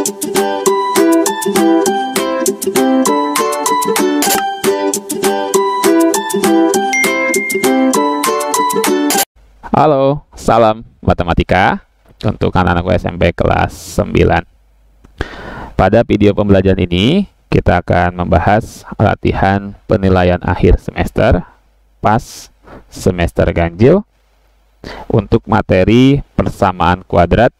Halo, salam matematika untuk anak-anak SMP kelas 9. Pada video pembelajaran ini, kita akan membahas latihan penilaian akhir semester pas semester ganjil untuk materi persamaan kuadrat,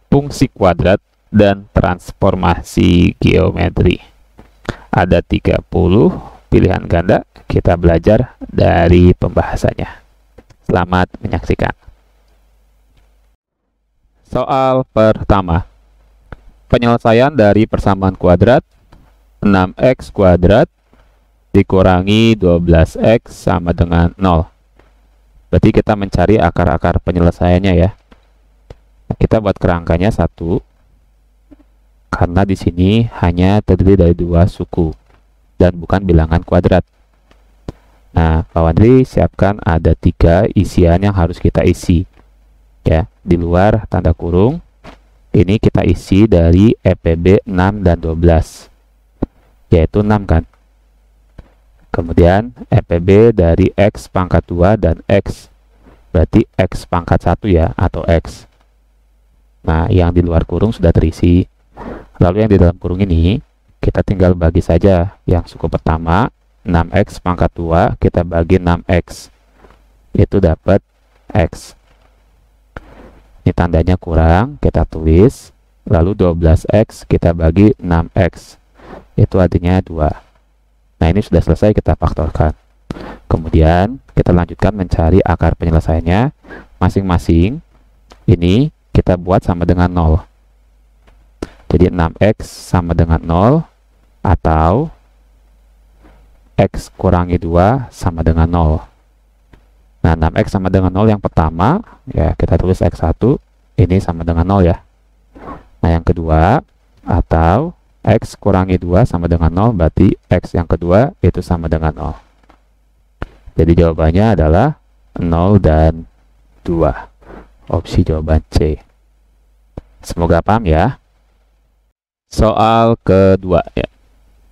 fungsi kuadrat, dan transformasi geometri. Ada 30 pilihan ganda, kita belajar dari pembahasannya. Selamat menyaksikan. Soal pertama. Penyelesaian dari persamaan kuadrat 6x kuadrat dikurangi 12x sama dengan 0. Berarti kita mencari akar-akar penyelesaiannya ya. Kita buat kerangkanya 1. Karena di sini hanya terdiri dari 2 suku dan bukan bilangan kuadrat. Nah, Pak Wandri siapkan ada 3 isian yang harus kita isi. Ya, di luar tanda kurung, ini kita isi dari EPB 6 dan 12. Yaitu 6 kan. Kemudian EPB dari X pangkat 2 dan X. Berarti X pangkat 1 ya, atau X. Nah, yang di luar kurung sudah terisi. Lalu yang di dalam kurung ini, kita tinggal bagi saja yang suku pertama. 6x pangkat 2 kita bagi 6x, itu dapat x. Ini tandanya kurang, kita tulis. Lalu 12x kita bagi 6x, itu artinya 2. Nah, ini sudah selesai, kita faktorkan. Kemudian kita lanjutkan mencari akar penyelesaiannya. Masing-masing ini kita buat sama dengan 0. Jadi 6x sama dengan 0, atau x kurangi 2 sama dengan 0. Nah, 6x sama dengan 0 yang pertama, ya kita tulis x1, ini sama dengan 0 ya. Nah, yang kedua, atau x kurangi 2 sama dengan 0, berarti x yang kedua itu sama dengan 0. Jadi jawabannya adalah 0 dan 2. Opsi jawaban C. Semoga paham ya. Soal kedua ya.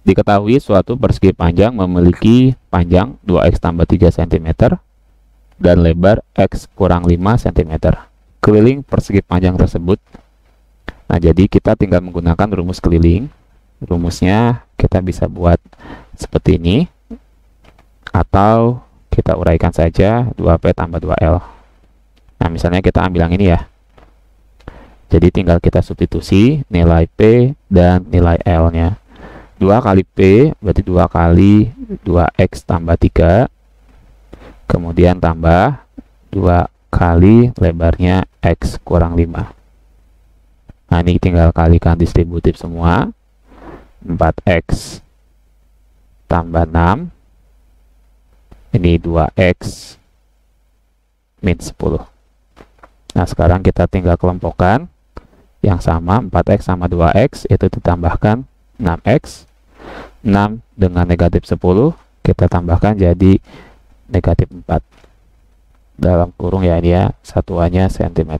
Diketahui suatu persegi panjang memiliki panjang 2x tambah 3 cm dan lebar x kurang 5 cm. Keliling persegi panjang tersebut. Nah, jadi kita tinggal menggunakan rumus keliling. Rumusnya kita bisa buat seperti ini, atau kita uraikan saja 2P tambah 2L. Nah, misalnya kita ambil yang ini ya. Jadi tinggal kita substitusi nilai P dan nilai L-nya. 2 kali P berarti 2 kali 2x tambah 3, kemudian tambah 2 kali lebarnya x kurang 5. Nah, ini tinggal kalikan distributif semua. 4x tambah 6, ini 2x min 10. Nah, sekarang kita tinggal kelompokkan yang sama. 4x sama 2x itu ditambahkan 6x. 6 dengan negatif 10 kita tambahkan jadi negatif 4. Dalam kurung ya, ini ya, satuannya cm.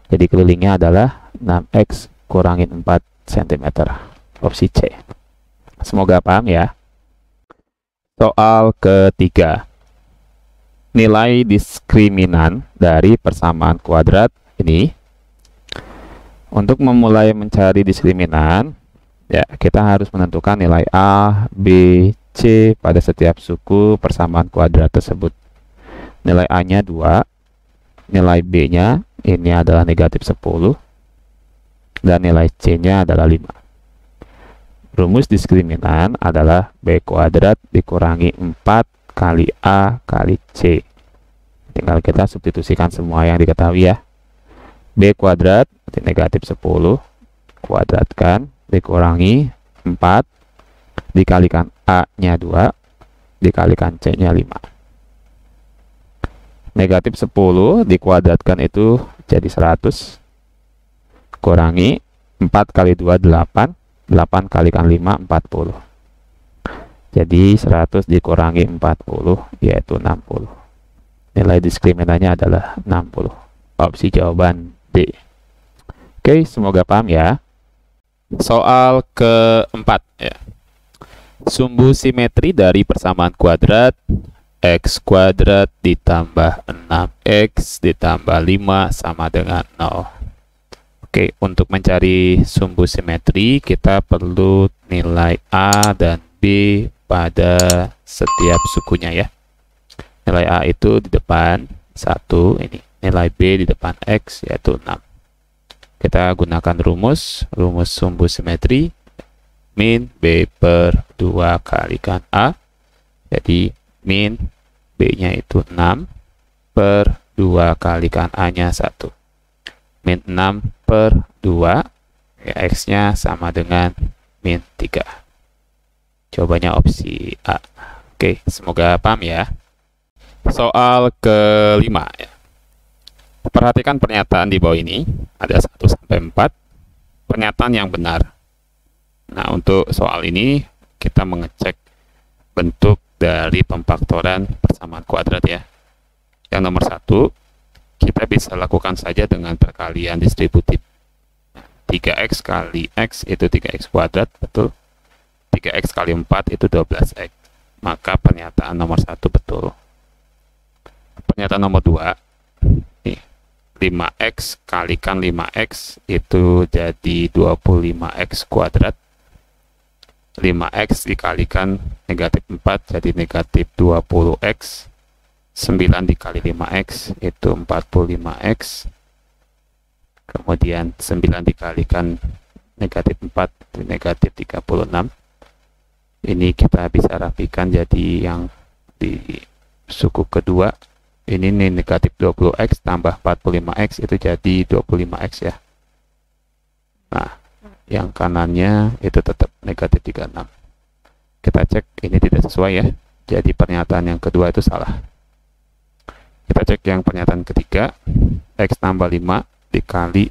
Jadi kelilingnya adalah 6x kurangin 4 cm. Opsi C. Semoga paham ya. Soal ketiga. Nilai diskriminan dari persamaan kuadrat ini. Untuk memulai mencari diskriminan, ya, kita harus menentukan nilai A, B, C pada setiap suku persamaan kuadrat tersebut. Nilai A-nya 2, nilai B-nya ini adalah negatif 10, dan nilai C-nya adalah 5. Rumus diskriminan adalah B kuadrat dikurangi 4 kali A kali C. Tinggal kita substitusikan semua yang diketahui ya. B kuadrat negatif 10 kuadratkan dikurangi 4 dikalikan A-nya 2 dikalikan C-nya 5. Negatif 10 dikuadratkan itu jadi 100, kurangi 4 kali 2 8, 8 kalikan 5 40. Jadi 100 dikurangi 40 yaitu 60. Nilai diskriminannya adalah 60. Opsi jawaban D. Oke, semoga paham ya. Soal keempat ya. Sumbu simetri dari persamaan kuadrat x kuadrat ditambah 6x ditambah 5 sama dengan 0. Oke, untuk mencari sumbu simetri kita perlu nilai A dan B pada setiap sukunya ya. Nilai A itu di depan 1, ini nilai B di depan X yaitu 6. Kita gunakan rumus sumbu simetri min B per 2 kalikan A. Jadi min B-nya itu 6 per 2 kalikan A-nya 1. Min 6 per 2, ya, X-nya sama dengan min 3. Jawabannya opsi A. Oke, semoga paham ya. Soal kelima ya. Perhatikan pernyataan di bawah ini, ada 1-4 pernyataan yang benar. Nah, untuk soal ini kita mengecek bentuk dari pemfaktoran persamaan kuadrat ya. Yang nomor 1, kita bisa lakukan saja dengan perkalian distributif. 3x kali x itu 3x kuadrat, betul. 3x kali 4 itu 12x. Maka pernyataan nomor 1 betul. Pernyataan nomor 2, nih, 5x kalikan 5x itu jadi 25x kuadrat. 5x dikalikan negatif 4 jadi negatif 20x. 9 dikali 5x itu 45x. Kemudian 9 dikalikan negatif 4 itu negatif 36. Ini kita bisa rapikan jadi yang di suku kedua. Ini nih negatif 20x tambah 45x itu jadi 25x ya. Nah, yang kanannya itu tetap negatif 36. Kita cek ini tidak sesuai ya. Jadi pernyataan yang kedua itu salah. Kita cek yang pernyataan ketiga, x tambah 5 dikali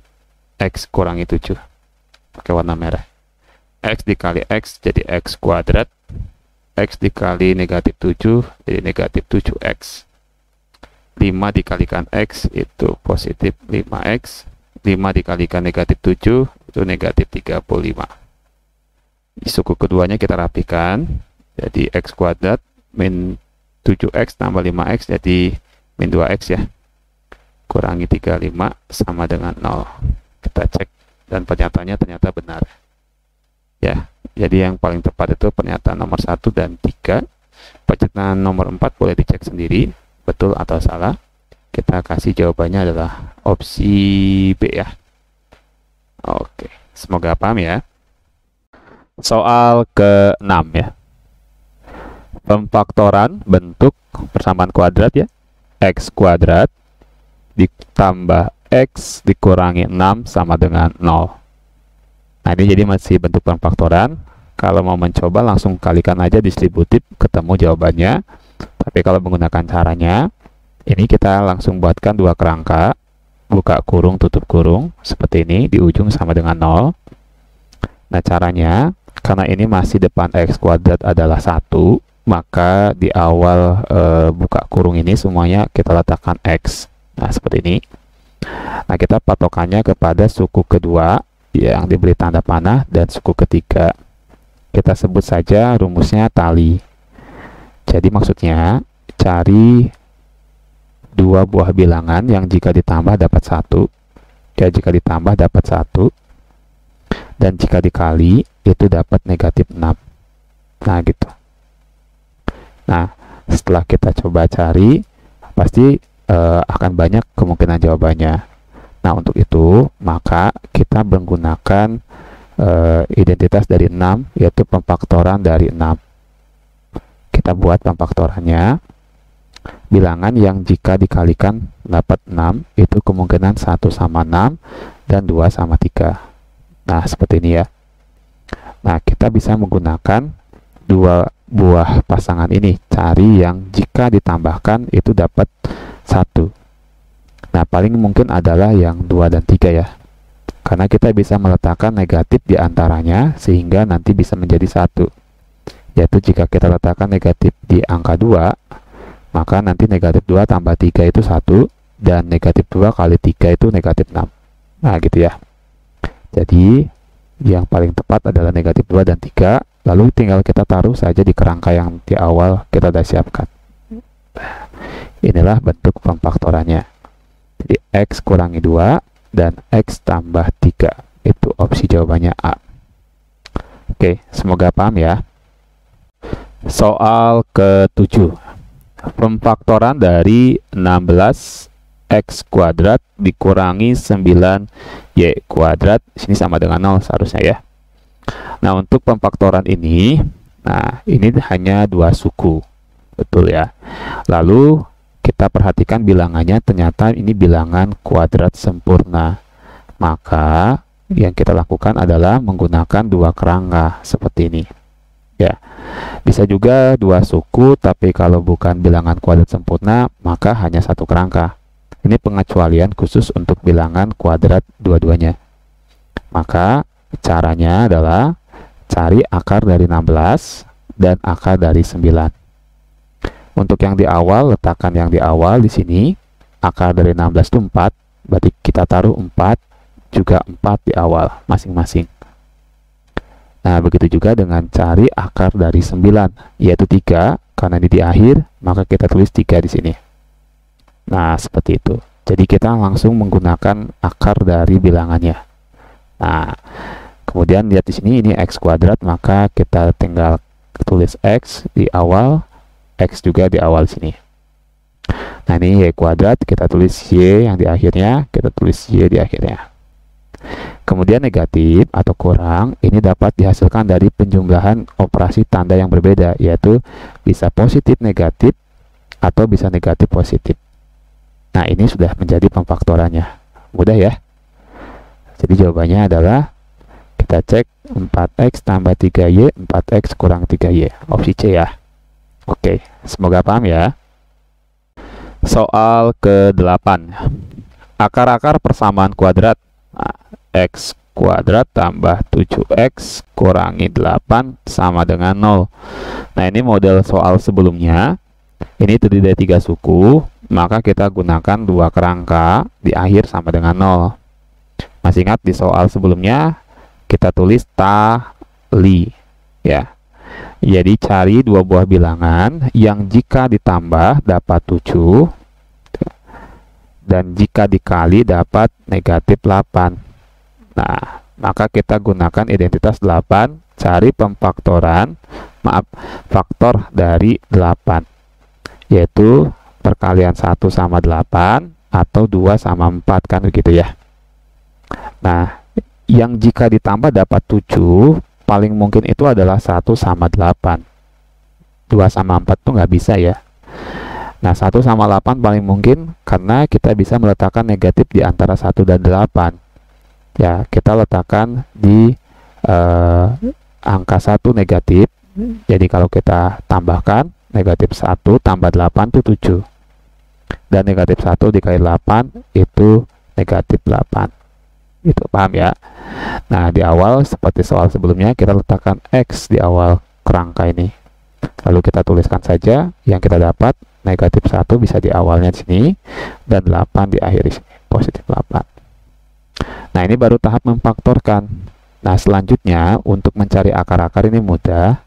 x kurangi 7. Pakai warna merah. X dikali x jadi x kuadrat. X dikali negatif 7 jadi negatif 7x. 5 dikalikan x itu positif 5x. 5 dikalikan negatif 7 itu negatif 35. Di suku keduanya kita rapikan. Jadi x kuadrat min 7x tambah 5x jadi min 2x ya. Kurangi 35 sama dengan 0. Kita cek dan pernyataannya ternyata benar. Ya, jadi yang paling tepat itu pernyataan nomor 1 dan 3. Pernyataan nomor 4 boleh dicek sendiri, betul atau salah. Kita kasih jawabannya adalah opsi B ya. Oke, semoga paham ya. Soal ke-6 ya. Pemfaktoran bentuk persamaan kuadrat ya. X kuadrat ditambah X dikurangi 6 sama dengan 0. Nah, ini jadi masih bentuk pemfaktoran. Kalau mau mencoba langsung kalikan aja distributif, ketemu jawabannya. Tapi kalau menggunakan caranya, ini kita langsung buatkan dua kerangka, buka kurung, tutup kurung, seperti ini, di ujung sama dengan 0. Nah, caranya, karena ini masih depan X kuadrat adalah 1, maka di awal buka kurung ini semuanya kita letakkan X. Nah, seperti ini. Nah, kita patokannya kepada suku kedua yang diberi tanda panah dan suku ketiga. Kita sebut saja rumusnya tali. Jadi maksudnya cari dua buah bilangan yang jika ditambah dapat 1. Ya, jika ditambah dapat 1. Dan jika dikali itu dapat negatif 6. Nah, gitu. Nah, setelah kita coba cari, pasti akan banyak kemungkinan jawabannya. Nah, untuk itu, maka kita menggunakan identitas dari 6, yaitu pemfaktoran dari 6. Kita buat pemfaktorannya. Bilangan yang jika dikalikan dapat 6, itu kemungkinan 1 sama 6 dan 2 sama 3. Nah, seperti ini ya. Nah, kita bisa menggunakan dua buah pasangan ini. Cari yang jika ditambahkan itu dapat 1. Nah, paling mungkin adalah yang 2 dan 3 ya. Karena kita bisa meletakkan negatif di antaranya sehingga nanti bisa menjadi 1. Yaitu jika kita letakkan negatif di angka 2, maka nanti negatif 2 tambah 3 itu 1, dan negatif 2 kali 3 itu negatif 6. Nah, gitu ya. Jadi, yang paling tepat adalah negatif 2 dan 3. Lalu tinggal kita taruh saja di kerangka yang di awal kita sudah siapkan. Inilah bentuk pemfaktorannya. Jadi X kurangi 2 dan X tambah 3. Itu opsi jawabannya A. Oke, semoga paham ya. Soal ke-7. Pemfaktoran dari 16x kuadrat dikurangi 9y kuadrat. Sini sama dengan 0 seharusnya ya. Nah, untuk pemfaktoran ini, ini hanya 2 suku. Betul ya. Lalu kita perhatikan bilangannya, ternyata ini bilangan kuadrat sempurna. Maka yang kita lakukan adalah menggunakan 2 kerangka seperti ini. Ya, bisa juga 2 suku, tapi kalau bukan bilangan kuadrat sempurna, maka hanya 1 kerangka. Ini pengecualian khusus untuk bilangan kuadrat dua-duanya. Maka caranya adalah cari akar dari 16 dan akar dari 9. Untuk yang di awal, letakkan yang di awal di sini. Akar dari 16 itu 4, berarti kita taruh 4, juga 4 di awal masing-masing. Nah, begitu juga dengan cari akar dari 9, yaitu 3, karena ini di akhir, maka kita tulis 3 di sini. Nah, seperti itu. Jadi kita langsung menggunakan akar dari bilangannya. Nah, kemudian lihat di sini ini X kuadrat, maka kita tinggal tulis X di awal, X juga di awal sini. Nah, ini Y kuadrat, kita tulis Y yang di akhirnya, kita tulis Y di akhirnya. Kemudian negatif atau kurang, ini dapat dihasilkan dari penjumlahan operasi tanda yang berbeda, yaitu bisa positif negatif atau bisa negatif positif. Nah, ini sudah menjadi pemfaktorannya. Mudah ya. Jadi jawabannya adalah, kita cek 4x tambah 3y, 4x kurang 3y. Opsi C ya. Oke, semoga paham ya. Soal ke-8. Akar-akar persamaan kuadrat. Nah, x kuadrat tambah 7x kurangi 8 sama dengan 0. Nah, ini model soal sebelumnya. Ini terdiri dari 3 suku, maka kita gunakan 2 kerangka di akhir sama dengan 0. Masih ingat di soal sebelumnya kita tulis tali ya. Jadi cari 2 buah bilangan yang jika ditambah dapat 7 dan jika dikali dapat negatif 8. Nah, maka kita gunakan identitas 8, cari faktor dari 8, yaitu perkalian 1 sama 8 atau 2 sama 4, kan begitu ya. Nah, yang jika ditambah dapat 7, paling mungkin itu adalah 1 sama 8. 2 sama 4 tuh nggak bisa ya. Nah, 1 sama 8 paling mungkin karena kita bisa meletakkan negatif di antara 1 dan 8. Ya, kita letakkan di angka 1 negatif. Jadi kalau kita tambahkan negatif 1 tambah 8 itu 7. Dan negatif 1 dikali 8 itu negatif 8. Itu paham ya? Nah, di awal seperti soal sebelumnya kita letakkan X di awal kerangka ini. Lalu kita tuliskan saja yang kita dapat. Negatif 1 bisa di awalnya di sini dan 8 di akhir di sini. Positif 8. Nah, ini baru tahap memfaktorkan. Nah, selanjutnya untuk mencari akar-akar ini mudah.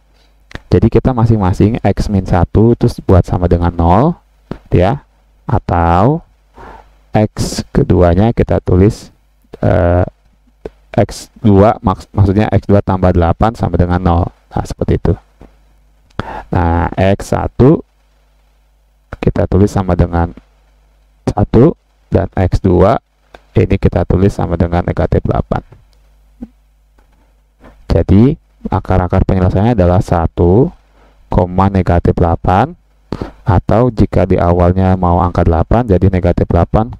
Jadi kita masing-masing X min 1 itu buat sama dengan 0 ya. Atau X keduanya kita tulis X2 maksudnya X2 tambah 8 sama dengan 0. Nah, seperti itu. Nah, X1 kita tulis sama dengan 1 dan X2 ini kita tulis sama dengan negatif 8. Jadi akar-akar penyelesaiannya adalah 1, negatif 8, atau jika di awalnya mau angka 8 jadi negatif 8,1.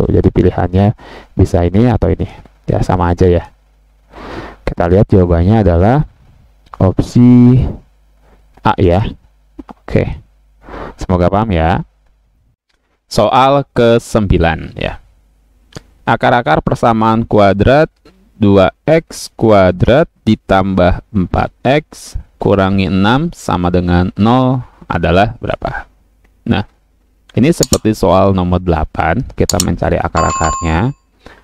Jadi pilihannya bisa ini atau ini ya, sama aja ya. Kita lihat jawabannya adalah opsi A ya. Oke, semoga paham ya. Soal ke-9 ya. Akar-akar persamaan kuadrat 2x kuadrat ditambah 4x kurangi 6 sama dengan 0 adalah berapa? Nah, ini seperti soal nomor 8, kita mencari akar-akarnya.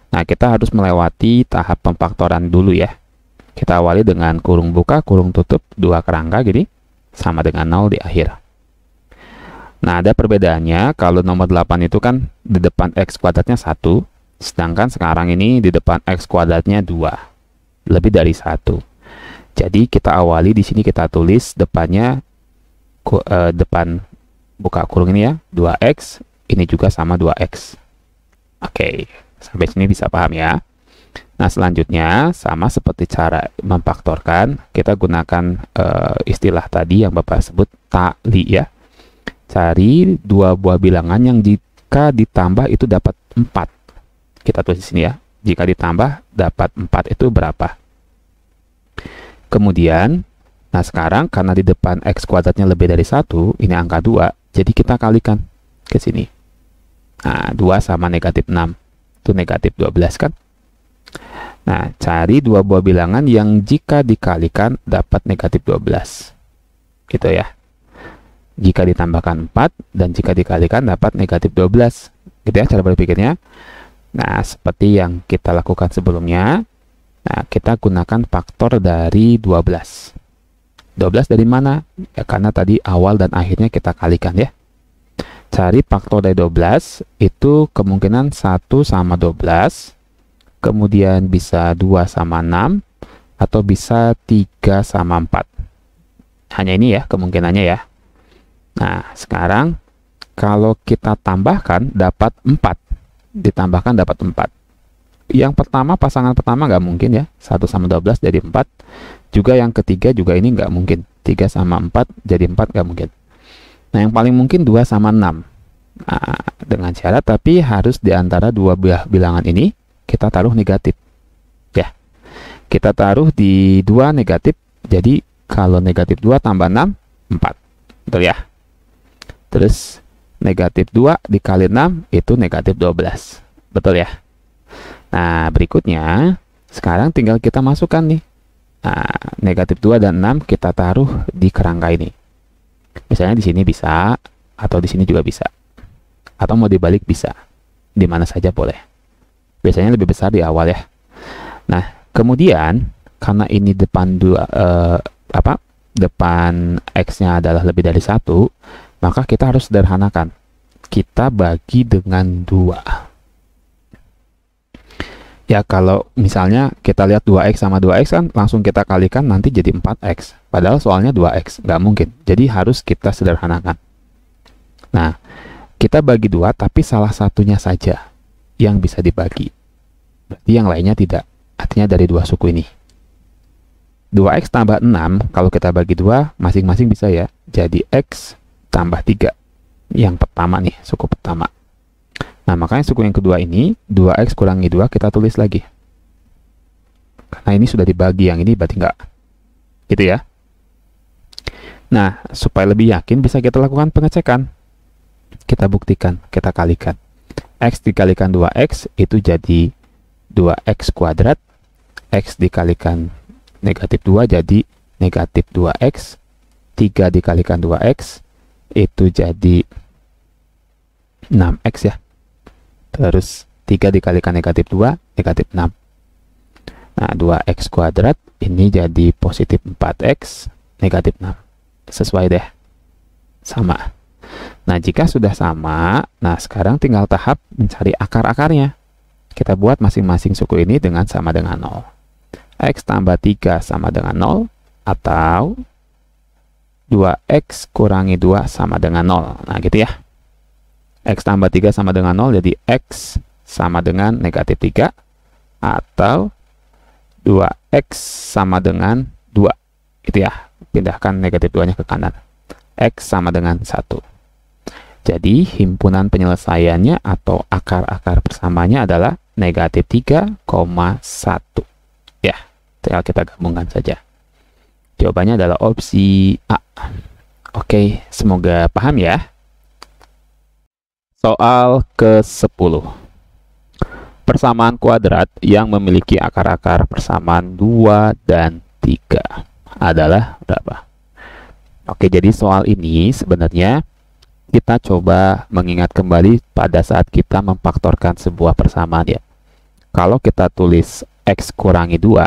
Nah, kita harus melewati tahap pemfaktoran dulu ya. Kita awali dengan kurung buka, kurung tutup, 2 kerangka, jadi sama dengan 0 di akhir. Nah, ada perbedaannya. Kalau nomor 8 itu kan di depan X kuadratnya 1, sedangkan sekarang ini di depan X kuadratnya 2. Lebih dari 1. Jadi kita awali di sini kita tulis depannya depan buka kurung ini ya, 2X, ini juga sama 2X. Oke, sampai sini bisa paham ya. Nah, selanjutnya sama seperti cara memfaktorkan, kita gunakan istilah tadi yang Bapak sebut tali ya. Cari 2 buah bilangan yang jika ditambah itu dapat 4. Kita tulis di sini ya. Jika ditambah dapat 4 itu berapa? Kemudian, nah sekarang karena di depan X kuadratnya lebih dari 1, ini angka 2, jadi kita kalikan ke sini. Nah, 2 sama negatif 6, itu negatif 12 kan? Nah, cari 2 buah bilangan yang jika dikalikan dapat negatif 12. Gitu ya. Jika ditambahkan 4 dan jika dikalikan dapat negatif 12. Gitu ya cara berpikirnya. Nah, seperti yang kita lakukan sebelumnya. Nah, kita gunakan faktor dari 12. 12 dari mana? Ya, karena tadi awal dan akhirnya kita kalikan ya. Cari faktor dari 12, itu kemungkinan 1 sama 12. Kemudian bisa 2 sama 6, atau bisa 3 sama 4. Hanya ini ya kemungkinannya ya. Nah, sekarang kalau kita tambahkan dapat 4. Ditambahkan dapat 4. Yang pertama, pasangan pertama nggak mungkin ya. 1 sama 12 jadi 4. Juga yang ketiga juga ini nggak mungkin. 3 sama 4 jadi 4 nggak mungkin. Nah, yang paling mungkin 2 sama 6. Nah, dengan syarat tapi harus diantara 2 bilangan ini kita taruh negatif ya, kita taruh di 2 negatif, jadi kalau negatif 2 tambah 6, 4, betul ya. Terus negatif 2 dikali 6 itu negatif 12, betul ya. Nah, berikutnya sekarang tinggal kita masukkan nih. Nah, negatif 2 dan 6 kita taruh di kerangka ini, misalnya di sini bisa, atau di sini juga bisa, atau mau dibalik bisa, di mana saja boleh. Biasanya lebih besar di awal ya. Nah, kemudian karena ini depan depan X-nya adalah lebih dari 1, maka kita harus sederhanakan. Kita bagi dengan 2. Ya, kalau misalnya kita lihat 2X sama 2X kan langsung kita kalikan nanti jadi 4X. Padahal soalnya 2X, nggak mungkin. Jadi harus kita sederhanakan. Nah, kita bagi 2 tapi salah satunya saja yang bisa dibagi, berarti yang lainnya tidak, artinya dari 2 suku ini. 2X tambah 6 kalau kita bagi 2 masing-masing bisa ya, jadi X tambah 3 yang pertama nih, suku pertama. Nah, makanya suku yang kedua ini 2X kurangi 2 kita tulis lagi, karena ini sudah dibagi, yang ini berarti enggak, gitu ya. Nah, supaya lebih yakin bisa kita lakukan pengecekan, kita buktikan, kita kalikan. X dikalikan 2X itu jadi 2X kuadrat. X dikalikan negatif 2 jadi negatif 2X. 3 dikalikan 2X itu jadi 6X ya. Terus 3 dikalikan negatif 2, negatif 6. Nah, 2X kuadrat ini jadi positif 4X, negatif 6. Sesuai deh. Sama. Nah, jika sudah sama, nah sekarang tinggal tahap mencari akar-akarnya. Kita buat masing-masing suku ini dengan sama dengan 0. X tambah 3 sama dengan 0, atau 2X kurangi 2 sama dengan 0. Nah, gitu ya. X tambah 3 sama dengan 0, jadi X sama dengan negatif 3, atau 2X sama dengan 2. Gitu ya. Pindahkan negatif 2-nya ke kanan. X sama dengan 1. Jadi, himpunan penyelesaiannya atau akar-akar persamanya adalah negatif 3,1. Ya, tinggal kita gabungkan saja. Jawabannya adalah opsi A. Oke, semoga paham ya. Soal ke-10. Persamaan kuadrat yang memiliki akar-akar persamaan 2 dan 3 adalah berapa? Oke, jadi soal ini sebenarnya kita coba mengingat kembali pada saat kita memfaktorkan sebuah persamaan ya. Kalau kita tulis X kurangi 2,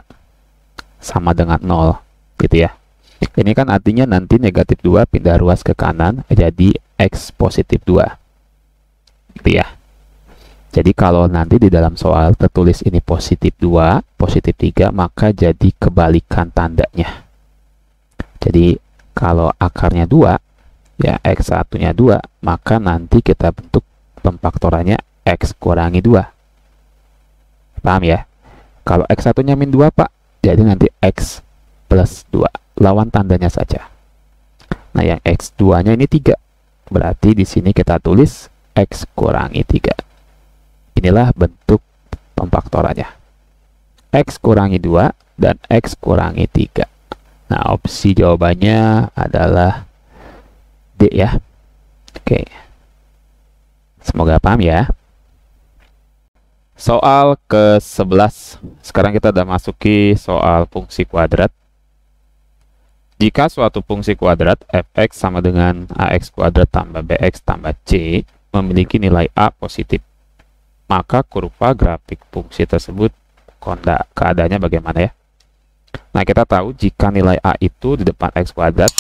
sama dengan 0, gitu ya. Ini kan artinya nanti negatif 2 pindah ruas ke kanan, jadi X positif 2, gitu ya. Jadi kalau nanti di dalam soal tertulis ini positif 2, positif 3, maka jadi kebalikan tandanya. Jadi kalau akarnya 2, ya X1-nya 2, maka nanti kita bentuk pemfaktorannya X kurangi 2. Paham ya? Kalau X1-nya min 2, Pak, jadi nanti X plus 2. Lawan tandanya saja. Nah, yang X2-nya ini 3. Berarti di sini kita tulis X kurangi 3. Inilah bentuk pemfaktorannya. X kurangi 2 dan X kurangi 3. Nah, opsi jawabannya adalah D ya. Oke. Semoga paham ya. Soal ke-11. Sekarang kita udah masuki soal fungsi kuadrat. Jika suatu fungsi kuadrat fx sama dengan ax kuadrat tambah bx tambah c memiliki nilai a positif, maka kurva grafik fungsi tersebut keadaannya bagaimana ya? Nah, kita tahu jika nilai a itu di depan x kuadrat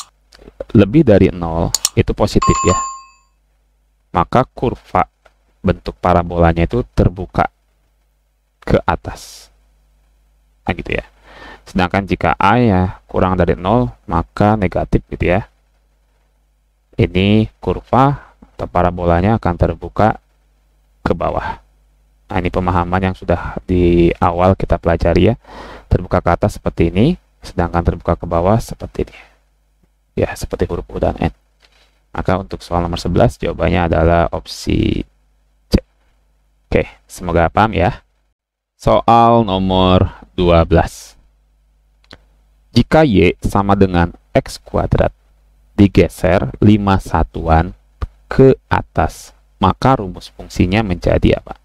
lebih dari 0 itu positif ya. Maka kurva bentuk parabolanya itu terbuka ke atas. Nah, gitu ya. Sedangkan jika a ya kurang dari 0 maka negatif gitu ya. Ini kurva atau parabolanya akan terbuka ke bawah. Nah, ini pemahaman yang sudah di awal kita pelajari ya. Terbuka ke atas seperti ini, sedangkan terbuka ke bawah seperti ini. Ya, seperti huruf U dan N. Maka untuk soal nomor 11 jawabannya adalah opsi C. Oke, semoga paham ya. Soal nomor 12. Jika Y sama dengan X kuadrat digeser 5 satuan ke atas, maka rumus fungsinya menjadi apa?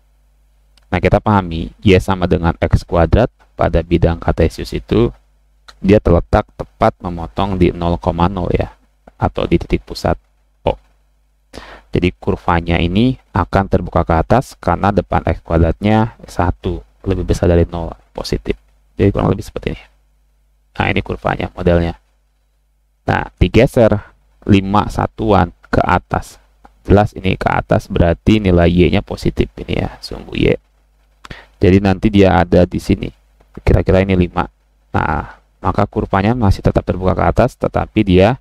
Nah, kita pahami Y sama dengan X kuadrat pada bidang kartesius itu dia terletak tepat memotong di 0,0 ya, atau di titik pusat O. Jadi kurvanya ini akan terbuka ke atas karena depan X kuadratnya 1 lebih besar dari 0 positif. Jadi kurang lebih seperti ini. Nah, ini kurvanya modelnya. Nah, digeser 5 satuan ke atas. Jelas ini ke atas berarti nilai Y-nya positif ini ya, sumbu Y. Jadi nanti dia ada di sini. Kira-kira ini 5. Nah, maka kurvanya masih tetap terbuka ke atas, tetapi dia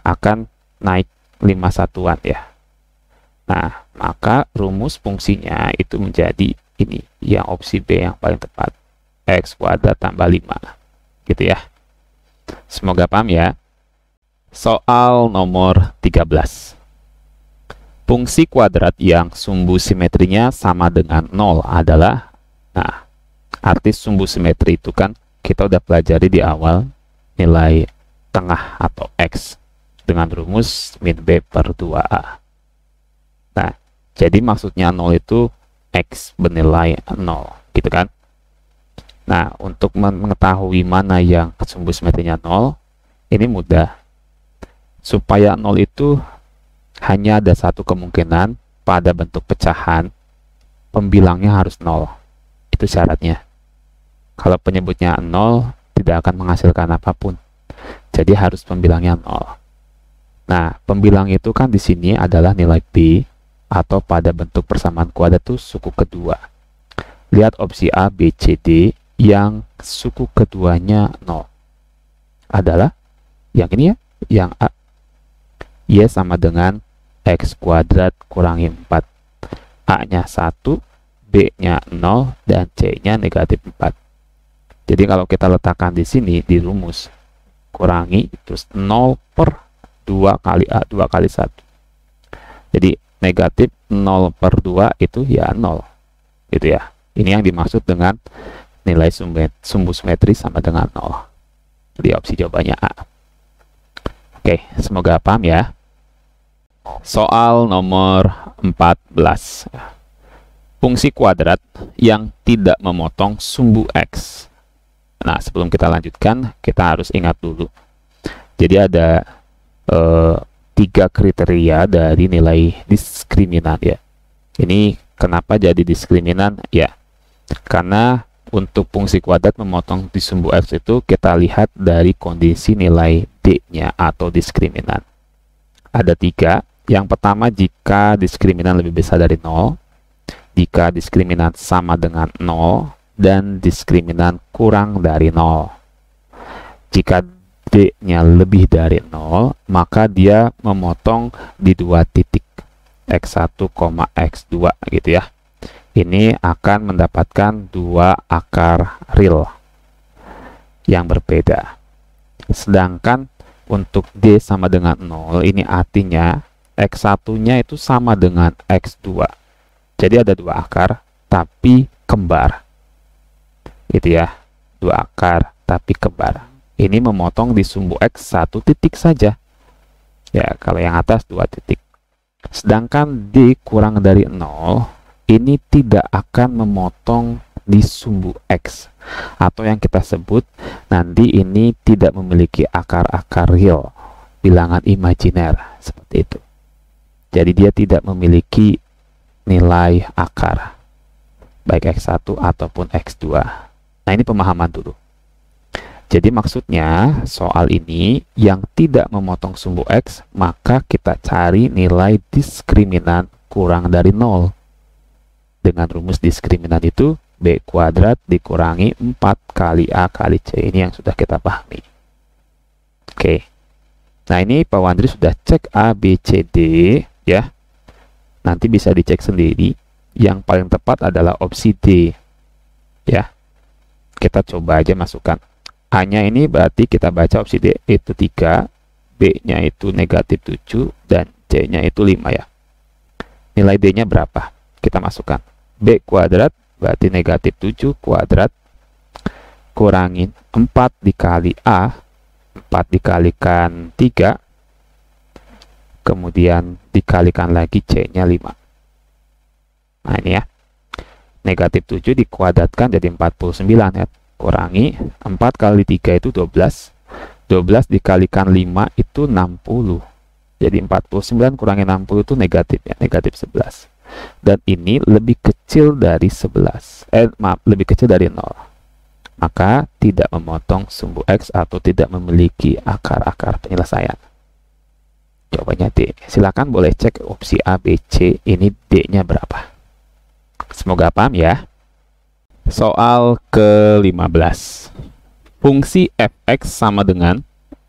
akan naik 5 satuan ya. Nah, maka rumus fungsinya itu menjadi ini, yang opsi B yang paling tepat. X kuadrat tambah 5. Gitu ya. Semoga paham ya. Soal nomor 13. Fungsi kuadrat yang sumbu simetrinya sama dengan 0 adalah, nah, arti sumbu simetri itu kan kita udah pelajari di awal, nilai tengah atau X dengan rumus min B per 2A. Nah, jadi maksudnya 0 itu X bernilai 0, gitu kan? Nah, untuk mengetahui mana yang sumbu simetrinya 0, ini mudah. Supaya 0 itu hanya ada satu kemungkinan pada bentuk pecahan, pembilangnya harus 0. Itu syaratnya. Kalau penyebutnya 0, tidak akan menghasilkan apapun. Jadi harus pembilangnya 0. Nah, pembilang itu kan di sini adalah nilai B, atau pada bentuk persamaan kuadrat itu suku kedua. Lihat opsi A, B, C, D, yang suku keduanya 0. Adalah yang ini ya, yang A. Y sama dengan X kuadrat kurangi 4. A-nya 1, B-nya 0, dan C-nya negatif 4. Jadi kalau kita letakkan di sini, di rumus, kurangi, terus 0 per 2 kali A, 2 kali 1. Jadi negatif 0 per 2 itu ya 0. Gitu ya. Ini yang dimaksud dengan nilai sumbu simetri sama dengan 0. Jadi opsi jawabannya A. Oke, semoga paham ya. Soal nomor 14. Fungsi kuadrat yang tidak memotong sumbu X. Nah, sebelum kita lanjutkan, kita harus ingat dulu. Jadi ada 3 kriteria dari nilai diskriminan ya. Ini kenapa jadi diskriminan? Ya, karena untuk fungsi kuadrat memotong di sumbu X itu kita lihat dari kondisi nilai D-nya atau diskriminan. Ada 3. Yang pertama, jika diskriminan lebih besar dari 0, jika diskriminan sama dengan 0, dan diskriminan kurang dari 0. Jika D-nya lebih dari 0, maka dia memotong di 2 titik, X1, X2 gitu ya. Ini akan mendapatkan 2 akar real yang berbeda. Sedangkan untuk D sama dengan 0, ini artinya X1-nya itu sama dengan X2. Jadi ada 2 akar, tapi kembar. Gitu ya, 2 akar, tapi kembar. Ini memotong di sumbu X 1 titik saja. Ya, kalau yang atas 2 titik. Sedangkan D kurang dari 0, ini tidak akan memotong di sumbu X, atau yang kita sebut nanti ini tidak memiliki akar-akar real, bilangan imajiner, seperti itu. Jadi dia tidak memiliki nilai akar, baik X1 ataupun X2. Nah, ini pemahaman dulu. Jadi maksudnya soal ini yang tidak memotong sumbu X, maka kita cari nilai diskriminan kurang dari 0. Dengan rumus diskriminan itu B kuadrat dikurangi 4 kali A kali C. Ini yang sudah kita pahami. Oke. Nah, ini Pak Wandri sudah cek A, B, C, D ya. Nanti bisa dicek sendiri. Yang paling tepat adalah opsi D ya. Kita coba aja masukkan. A-nya ini berarti kita baca opsi D itu 3, B-nya itu negatif 7, dan C-nya itu 5 ya. Nilai D-nya berapa? Kita masukkan. B kuadrat berarti negatif 7 kuadrat kurangin 4 dikali A, 4 dikalikan 3, kemudian dikalikan lagi C-nya 5. Nah, ini ya. Negatif 7 dikuadratkan jadi 49 ya. Kurangi 4 kali 3 itu 12. 12 dikalikan 5 itu 60. Jadi 49 kurangi 60 itu negatif ya, negatif 11. Dan ini lebih kecil dari 11. Lebih kecil dari 0. Maka tidak memotong sumbu X atau tidak memiliki akar-akar penyelesaian. Jawabannya D. Silakan boleh cek opsi A, B, C. Ini D-nya berapa? Semoga paham ya. Soal ke-15. Fungsi fx sama dengan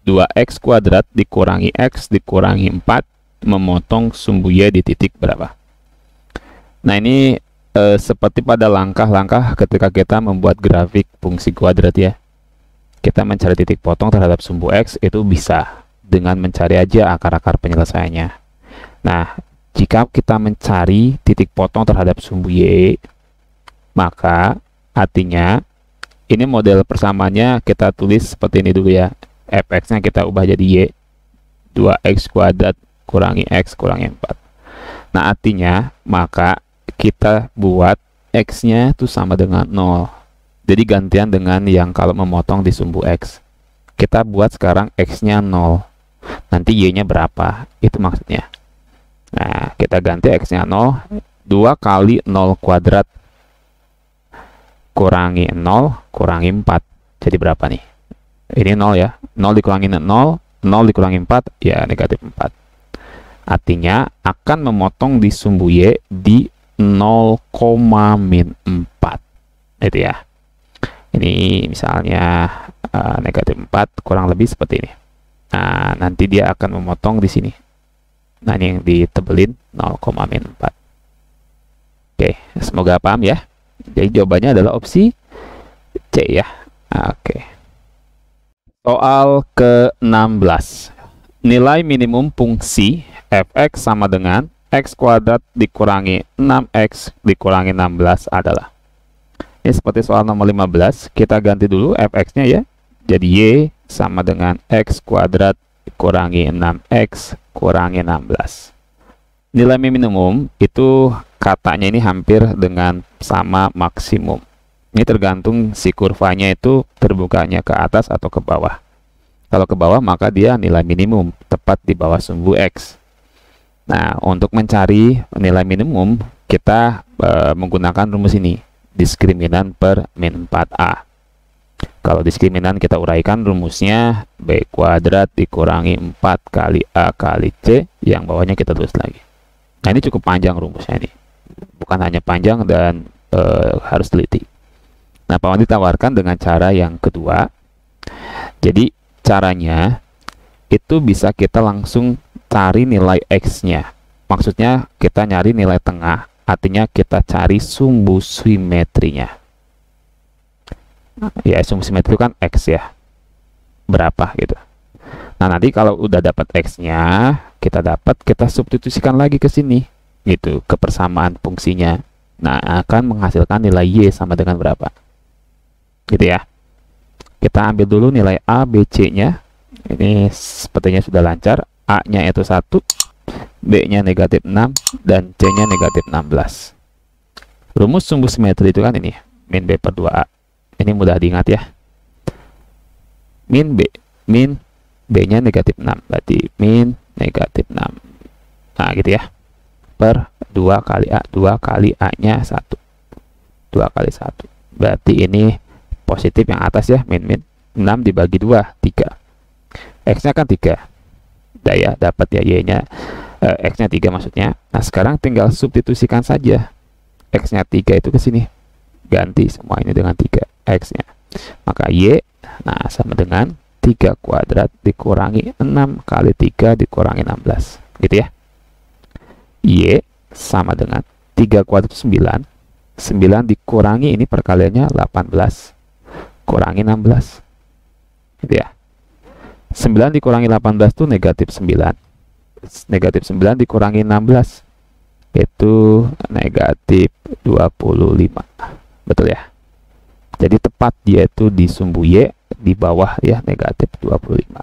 2x kuadrat dikurangi x dikurangi 4 memotong sumbu y di titik berapa? Nah, ini seperti pada langkah-langkah ketika kita membuat grafik fungsi kuadrat ya. Kita mencari titik potong terhadap sumbu x itu bisa dengan mencari aja akar-akar penyelesaiannya. Nah, jika kita mencari titik potong terhadap sumbu y, maka artinya ini model persamaannya kita tulis seperti ini dulu ya. Fx-nya kita ubah jadi y. 2x kuadrat kurangi x kurangi 4. Nah, artinya maka kita buat x-nya itu sama dengan 0. Jadi gantian dengan yang kalau memotong di sumbu x. Kita buat sekarang x-nya 0. Nanti y-nya berapa? Itu maksudnya. Nah, kita ganti x-nya 0. 2 kali 0 kuadrat kurangi 0 kurangi 4. Jadi berapa nih? Ini 0 ya. 0 dikurangi 0, 0 dikurangi 4, ya negatif 4. Artinya akan memotong di sumbu y di 0, min 4. Itu ya. Ini misalnya negatif 4 kurang lebih seperti ini. Nah, nanti dia akan memotong di sini. Nah, ini yang ditebelin 0, min 4. Oke, semoga paham ya. Jadi jawabannya adalah opsi C ya. Oke. Soal ke-16. Nilai minimum fungsi fx sama dengan x kuadrat dikurangi 6x dikurangi 16 adalah. Ini seperti soal nomor 15. Kita ganti dulu fx-nya ya. Jadi y sama dengan x kuadrat dikurangi 6x kurangi 16. Nilai minimum itu katanya ini hampir dengan sama maksimum. Ini tergantung si kurvanya itu terbukanya ke atas atau ke bawah. Kalau ke bawah maka dia nilai minimum tepat di bawah sumbu x. Nah, untuk mencari nilai minimum kita menggunakan rumus ini. diskriminan per min 4A. Kalau diskriminan kita uraikan rumusnya B kuadrat dikurangi 4 kali A kali C, yang bawahnya kita tulis lagi. Nah, ini cukup panjang rumusnya ini. Bukan hanya panjang dan harus teliti. Nah, Pak Wandi tawarkan dengan cara yang kedua. Jadi, caranya itu bisa kita langsung cari nilai X-nya. Maksudnya kita nyari nilai tengah, artinya kita cari sumbu simetrinya. Ya, sumbu simetri kan X ya, berapa gitu. Nah, nanti kalau udah dapat X-nya, kita substitusikan lagi ke sini gitu, ke persamaan fungsinya. Nah, akan menghasilkan nilai Y sama dengan berapa gitu ya. Kita ambil dulu nilai A, B, C-nya. Ini sepertinya sudah lancar. A-nya itu 1, B-nya negatif 6, dan C-nya negatif 16. Rumus sumbu simetri itu kan ini, min B per 2A. Ini mudah diingat ya. Min B-nya negatif 6, berarti min negatif 6. Nah, gitu ya. Per 2 kali A, 2 kali A-nya 1. 2 kali 1. Berarti ini positif yang atas ya, min 6 dibagi 2, 3. X-nya kan 3. Udah ya, dapat ya Y-nya, X-nya 3 maksudnya. Nah, sekarang tinggal substitusikan saja. X-nya 3 itu ke sini. Ganti semua ini dengan 3 X-nya. Maka Y, nah, sama dengan 3 kuadrat dikurangi 6 kali 3 dikurangi 16. Gitu ya. Y sama dengan 3 kuadrat 9. 9 dikurangi ini perkaliannya 18. Kurangi 16. Gitu ya. 9 dikurangi 18 itu negatif 9. Negatif 9 dikurangi 16 itu negatif 25. Betul ya. Jadi tepat dia itu di sumbu Y di bawah ya, negatif 25.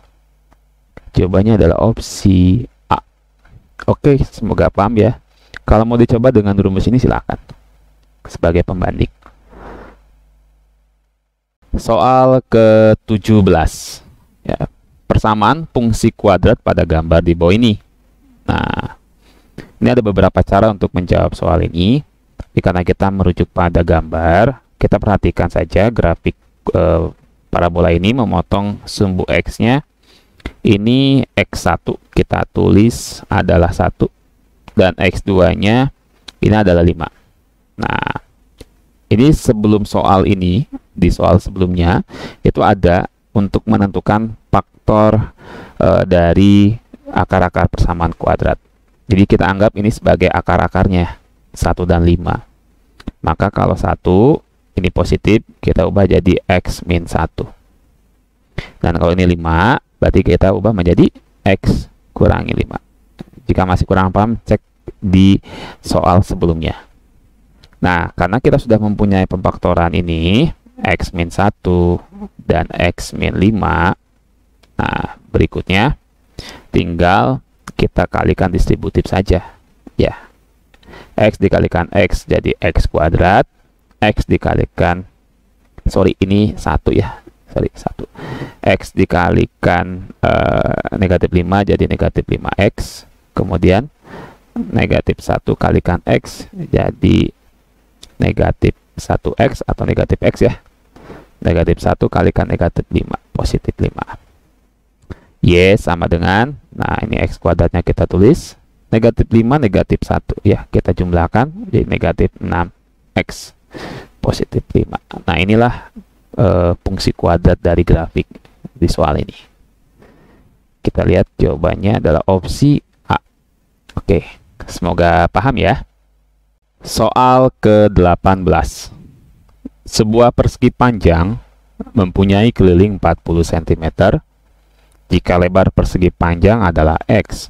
Jawabannya adalah opsi A. Oke, semoga paham ya. Kalau mau dicoba dengan rumus ini silakan sebagai pembanding. Soal ke-17 ya, persamaan fungsi kuadrat pada gambar di bawah ini. Nah, ini ada beberapa cara untuk menjawab soal ini. Tapi karena kita merujuk pada gambar, kita perhatikan saja grafik parabola ini memotong sumbu X-nya. Ini X1 kita tulis adalah 1 dan X2-nya ini adalah 5. Nah, ini sebelum soal ini, di soal sebelumnya itu ada untuk menentukan faktor dari akar-akar persamaan kuadrat. Jadi kita anggap ini sebagai akar-akarnya 1 dan 5. Maka kalau 1 ini positif, kita ubah jadi X min 1. Dan kalau ini 5, berarti kita ubah menjadi X kurangi 5. Jika masih kurang paham, cek di soal sebelumnya. Nah, karena kita sudah mempunyai pemfaktoran ini, X min 1 dan X min 5, nah, berikutnya tinggal kita kalikan distributif saja. Ya, X dikalikan X jadi X kuadrat, X dikalikan, ini 1 ya, 1. X dikalikan negatif 5 jadi negatif 5X, kemudian negatif 1 kalikan X jadi negatif 1X atau negatif X ya. Negatif 1 kalikan negatif 5, positif 5. Y sama dengan, nah ini X kuadratnya kita tulis, negatif 5, negatif 1 ya, kita jumlahkan jadi negatif 6X, positif 5. Nah, inilah fungsi kuadrat dari grafik di soal ini. Kita lihat jawabannya adalah opsi A. Oke, semoga paham ya. Soal ke-18. Sebuah persegi panjang mempunyai keliling 40 cm. Jika lebar persegi panjang adalah X,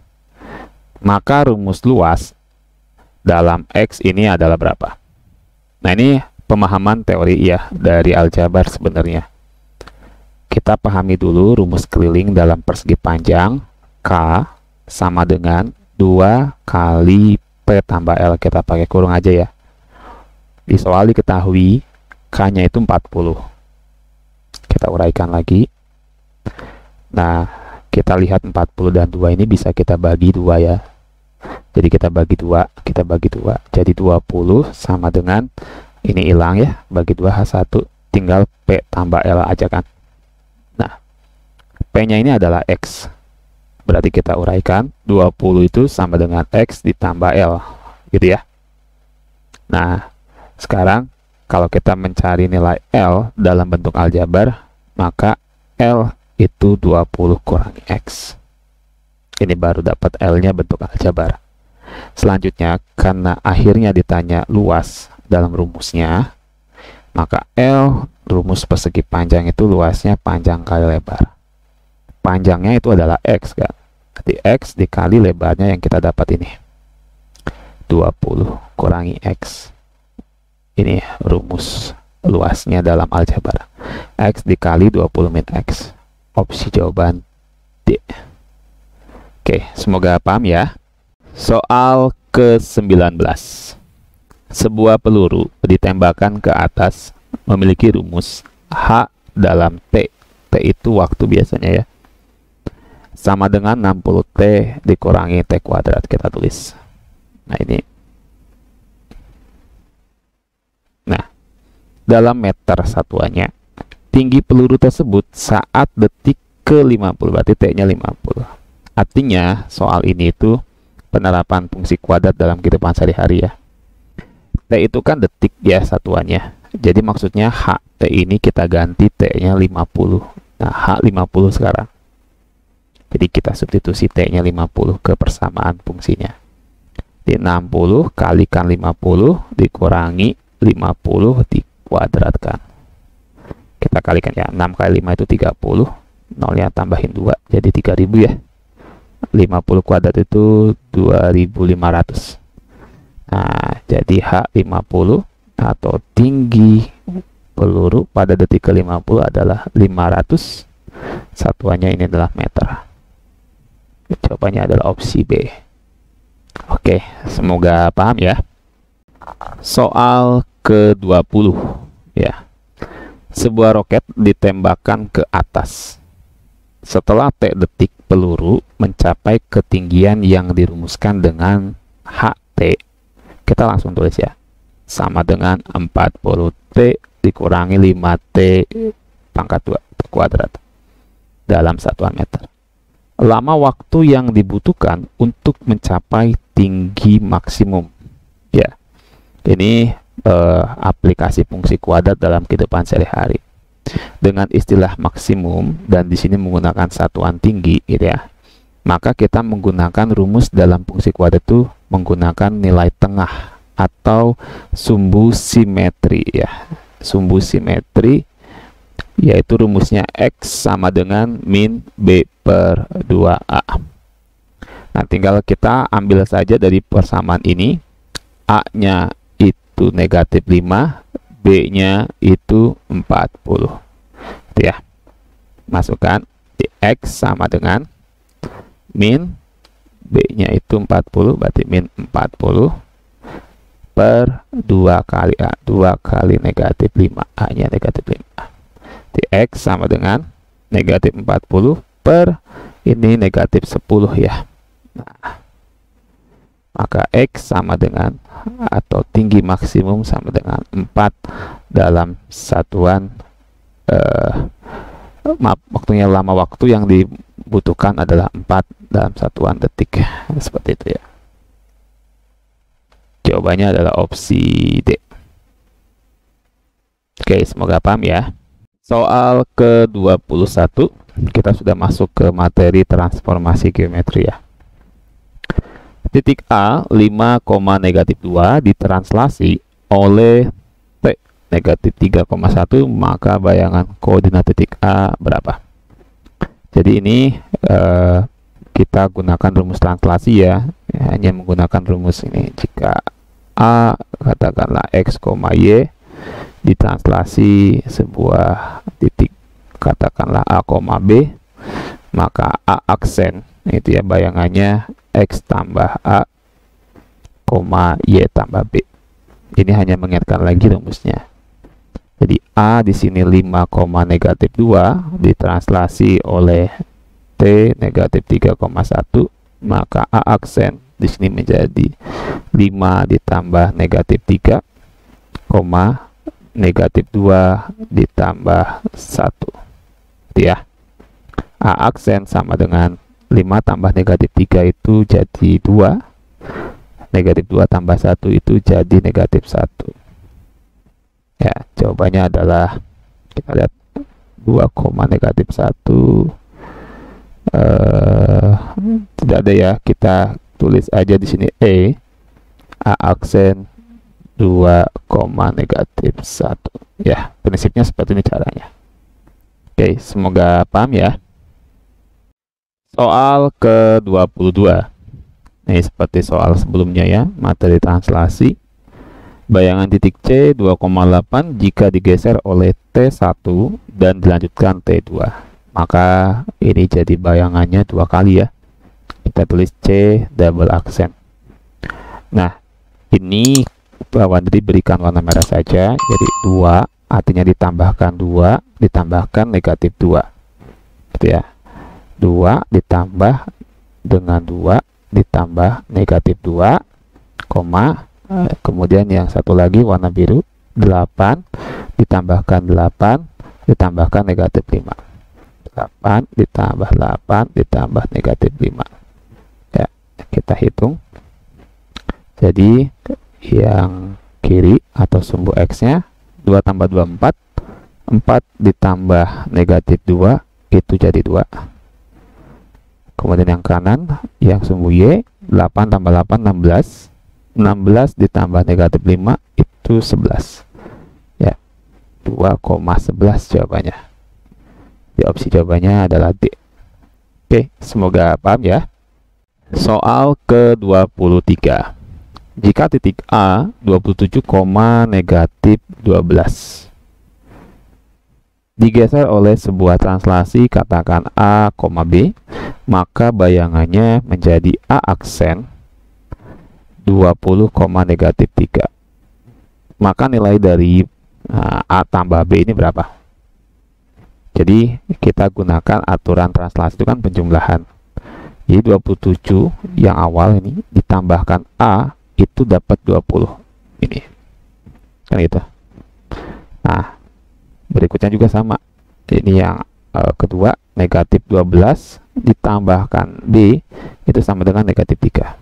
maka rumus luas dalam X ini adalah berapa? Nah, ini pemahaman teori ya dari aljabar sebenarnya. Kita pahami dulu rumus keliling dalam persegi panjang. K sama dengan 2 kali P tambah L. Kita pakai kurung aja ya. Di soal diketahui K-nya itu 40. Kita uraikan lagi. Nah, kita lihat 40 dan 2 ini bisa kita bagi 2 ya. Jadi kita bagi 2, Jadi 20 sama dengan Ini hilang ya, bagi 2 H1, tinggal P tambah L aja kan. Nah, P-nya ini adalah X. Berarti kita uraikan, 20 itu sama dengan X ditambah L, gitu ya. Nah, sekarang kalau kita mencari nilai L dalam bentuk aljabar, maka L itu 20 kurangi X. Ini baru dapat L-nya bentuk aljabar. Selanjutnya, karena akhirnya ditanya luas dalam rumusnya, maka L, rumus persegi panjang itu luasnya panjang kali lebar. Panjangnya itu adalah X kan. Jadi X dikali lebarnya yang kita dapat ini. 20 kurangi X. Ini rumus luasnya dalam aljabar. X dikali 20 min X. Opsi jawaban D. Oke, semoga paham ya. Soal ke-19. Sebuah peluru ditembakkan ke atas memiliki rumus H dalam T. T itu waktu biasanya ya. Sama dengan 60T dikurangi T kuadrat, kita tulis. Nah, ini. Nah, dalam meter satuannya, tinggi peluru tersebut saat detik ke-50, berarti T-nya 50. Artinya, soal ini itu penerapan fungsi kuadrat dalam kehidupan sehari-hari ya. T itu kan detik ya satuannya. Jadi maksudnya HT ini kita ganti T-nya 50. Nah, H50 sekarang. Jadi kita substitusi T-nya 50 ke persamaan fungsinya. Di 60 kalikan 50 dikurangi 50 dikuadratkan. Kita kalikan ya, 6 kali 5 itu 30. Nolnya tambahin 2, jadi 3000 ya. 50 kuadrat itu 2500. Nah, jadi H50 atau tinggi peluru pada detik ke-50 adalah 500. Satuannya ini adalah meter. Jawabannya adalah opsi B. Oke, semoga paham ya. Soal ke-20 ya. Sebuah roket ditembakkan ke atas. Setelah T detik peluru mencapai ketinggian yang dirumuskan dengan HT, kita langsung tulis ya, sama dengan 40T dikurangi 5T pangkat 2 kuadrat dalam satuan meter. Lama waktu yang dibutuhkan untuk mencapai tinggi maksimum. Ya, ini aplikasi fungsi kuadrat dalam kehidupan sehari-hari. Dengan istilah maksimum dan di sini menggunakan satuan tinggi, gitu ya. Maka kita menggunakan rumus dalam fungsi kuadrat itu menggunakan nilai tengah atau sumbu simetri ya. Sumbu simetri yaitu rumusnya X sama dengan min B per 2A. Nah, tinggal kita ambil saja dari persamaan ini. A-nya itu negatif 5, B-nya itu 40. Itu ya. Masukkan di X sama dengan min B-nya itu 40, berarti min 40 per 2 kali A, 2 kali negatif 5, A-nya negatif 5. Di X sama dengan negatif 40 per ini negatif 10 ya. Nah, maka X sama dengan atau tinggi maksimum sama dengan 4 dalam satuan waktunya, lama waktu yang dibutuhkan adalah 4 dalam satuan detik. Seperti itu ya. Jawabannya adalah opsi D. Oke, semoga paham ya. Soal ke-21, kita sudah masuk ke materi transformasi geometri ya. Titik A 5,-2 ditranslasi oleh T negatif 3,1, maka bayangan koordinat titik A berapa? Jadi ini kita gunakan rumus translasi ya, hanya menggunakan rumus ini. Jika A katakanlah X, Y ditranslasi sebuah titik katakanlah A, B, maka A aksen itu ya bayangannya X tambah A, Y tambah B. Ini hanya mengingatkan lagi rumusnya. Jadi A di sini 5,-2 ditranslasi oleh T negatif 3,1, maka A aksen di sini menjadi 5 ditambah negatif 3 koma negatif 2 ditambah 1. Gitu ya. A aksen sama dengan 5 tambah negatif 3 itu jadi 2. Negatif 2 tambah 1 itu jadi negatif 1. Ya, jawabannya adalah, kita lihat, 2, negatif 1. Tidak ada ya, kita tulis aja di sini A aksen 2, negatif 1. Ya, prinsipnya seperti ini caranya. Oke, semoga paham ya. Soal ke-22. Ini seperti soal sebelumnya ya, materi translasi. Bayangan titik C 2,8 jika digeser oleh T1 dan dilanjutkan T2. Maka ini jadi bayangannya 2 kali ya. Kita tulis C double aksen. Nah, ini diberikan warna merah saja. Jadi 2 artinya ditambahkan 2 ditambahkan negatif 2. Gitu ya. 2 ditambah dengan 2 ditambah negatif 2, kemudian yang satu lagi warna biru, 8 ditambahkan 8 ditambahkan negatif 5. 8 ditambah 8 ditambah negatif 5. Ya, kita hitung. Jadi yang kiri atau sumbu X-nya 2 tambah 2, 4. 4 ditambah negatif 2 itu jadi 2. Kemudian yang kanan, yang sumbu Y, 8 tambah 8, 16. 16 ditambah negatif 5 itu 11. Ya, 2,11 jawabannya. Di opsi jawabannya adalah D. Oke, semoga paham ya. Soal ke-23. Jika titik A 27, negatif 12 digeser oleh sebuah translasi, katakan A, B, maka bayangannya menjadi A aksen 20, negatif 3. Maka nilai dari A tambah B ini berapa? Jadi kita gunakan aturan translasi itu kan penjumlahan. Jadi 27 yang awal ini ditambahkan A itu dapat 20. Ini. Kan gitu. Nah, berikutnya juga sama. Ini yang kedua, negatif 12 ditambahkan B itu sama dengan negatif 3.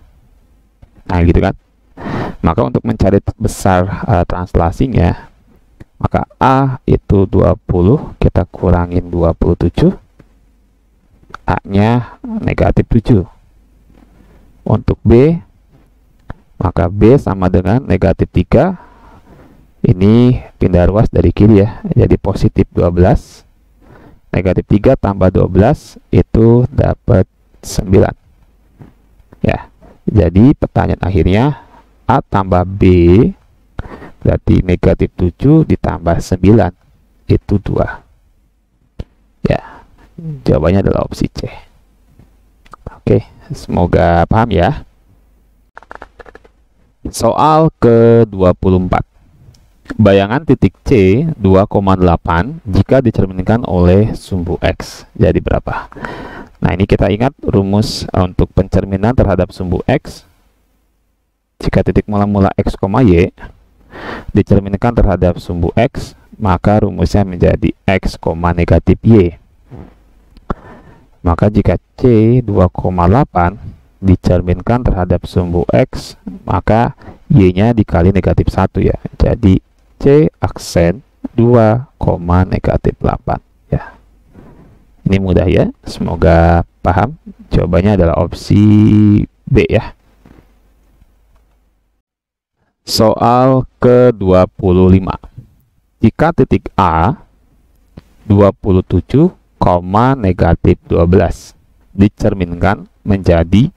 Nah, gitu kan. Maka untuk mencari besar translasinya, maka A itu 20, kita kurangin 27, A-nya negatif 7. Untuk B, maka B sama dengan negatif 3. Ini pindah ruas dari kiri ya, jadi positif 12. Negatif 3 tambah 12 itu dapat 9. Ya, jadi pertanyaan akhirnya A tambah B berarti negatif 7 ditambah 9 itu 2. Ya, jawabannya adalah opsi C. Oke, semoga paham ya. Soal ke-24. Bayangan titik C 2,8 jika dicerminkan oleh sumbu X jadi berapa? Nah, ini kita ingat rumus untuk pencerminan terhadap sumbu X. Jika titik mula-mula X, Y dicerminkan terhadap sumbu X, maka rumusnya menjadi X, negatif Y. Maka jika C 2,8 dicerminkan terhadap sumbu X, maka Y-nya dikali negatif 1 ya. Jadi C aksen 2, negatif 8 ya. Ini mudah ya, semoga paham. Jawabannya adalah opsi B ya. Soal ke-25. Jika titik A 27, negatif 12 dicerminkan menjadi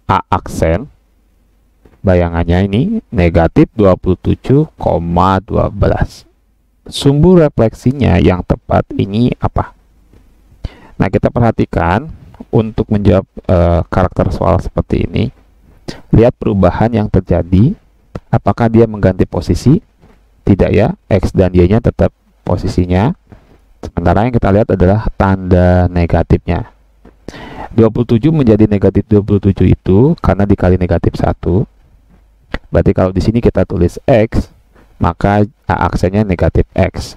A aksen, bayangannya ini negatif 27,12. Sumbu refleksinya yang tepat ini apa? Nah, kita perhatikan untuk menjawab karakter soal seperti ini. Lihat perubahan yang terjadi. Apakah dia mengganti posisi? Tidak ya, X dan Y-nya tetap posisinya. Sementara yang kita lihat adalah tanda negatifnya. 27 menjadi negatif 27 itu karena dikali negatif 1. Berarti kalau di sini kita tulis X, maka A aksennya negatif X.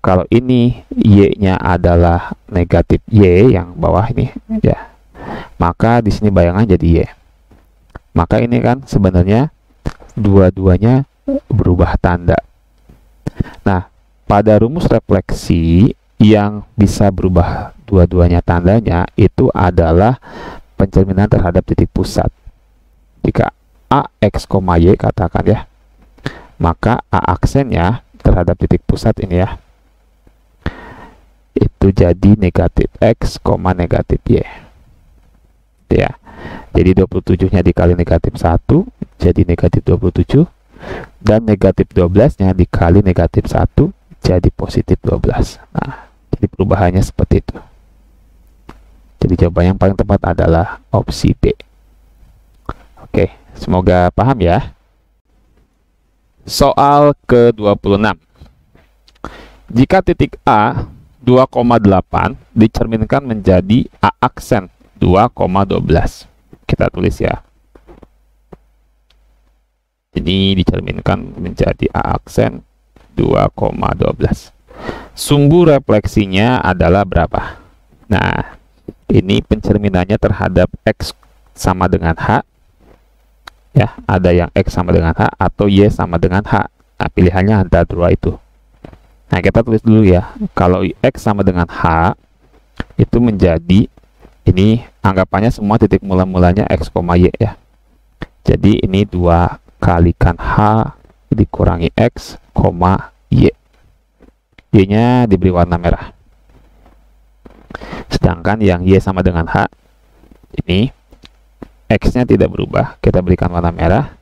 Kalau ini Y-nya adalah negatif Y yang bawah ini ya, maka di sini bayangan jadi Y. Maka ini kan sebenarnya dua-duanya berubah tanda. Nah, pada rumus refleksi yang bisa berubah dua-duanya tandanya itu adalah pencerminan terhadap titik pusat. Jika A X, Y katakan ya, maka A aksennya terhadap titik pusat ini ya, itu jadi negatif X, negatif Y ya. Jadi 27 nya dikali negatif 1 jadi negatif 27, dan negatif 12 nya dikali negatif 1 jadi positif 12. Nah, jadi perubahannya seperti itu. Jadi jawaban yang paling tepat adalah opsi B. Oke, semoga paham ya. Soal ke-26. Jika titik A 2,8 dicerminkan menjadi A aksen 2,12. Kita tulis ya. Ini dicerminkan menjadi A aksen 2,12. Sumbu refleksinya adalah berapa? Nah, ini pencerminannya terhadap X sama dengan H. Ya, ada yang X sama dengan H atau Y sama dengan H. Nah, pilihannya antara dua itu. Nah, kita tulis dulu ya. Kalau X sama dengan H, itu menjadi, ini anggapannya semua titik mula-mulanya X, Y ya. Jadi ini 2 kalikan H dikurangi X, Y. Y-nya diberi warna merah. Sedangkan yang Y sama dengan H, ini X-nya tidak berubah, kita berikan warna merah,